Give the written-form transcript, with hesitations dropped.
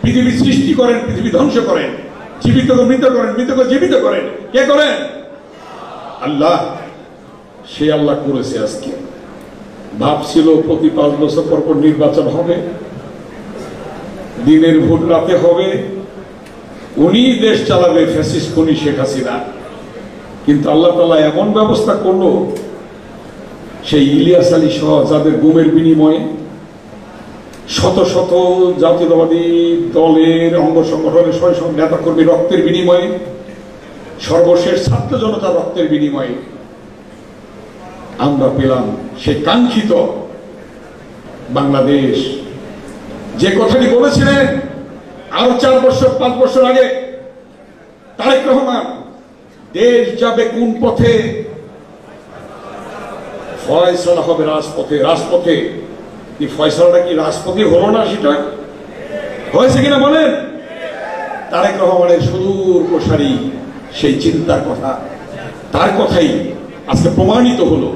পৃথিবী সৃষ্টি করেন, পৃথিবী ধ্বংস করেন, জীবিতকে মৃত করেন, মৃতকে জীবিত করেন। কে করেন? আল্লাহ। সে আল্লাহ করেছে। আজকে ভাবছিল প্রতি 5 বছর পর নির্বাচন হবে, দিনের ভোট রাতে হবে, উনি দেশ চালাবে, ফ্যাসিস্ট খুনি শেখ হাসিনা। কিন্তু আল্লাহ তাআলা এমন ব্যবস্থা করলো, সেই ইলিয়াস আলী সহ যাদের গুমের বিনিময়ে শত শত জাতীয়তাবাদী দলের অঙ্গ সংগঠনের শত নেতাকর্মী রক্তের বিনিময়ে, সর্বশেষ ছাত্র জনতার রক্তের বিনিময়ে আমরা পেলাম সে কাঙ্ক্ষিত বাংলাদেশ। যে কথাটি বলেছিলেন আরো 4 বছর 5 বছর আগে তারেক রহমান, দেশ যাবে কোন পথে, ফয়সালা হবে রাজপথে। রাজপথে কি ফয়সালাটা কি রাজপথে হলো না? সেটা হয়েছে কিনা বলেন? তারেক রহমানের সুদূর প্রসারী সেই চিন্তার কথা, তার কথাই আজকে প্রমাণিত হলো।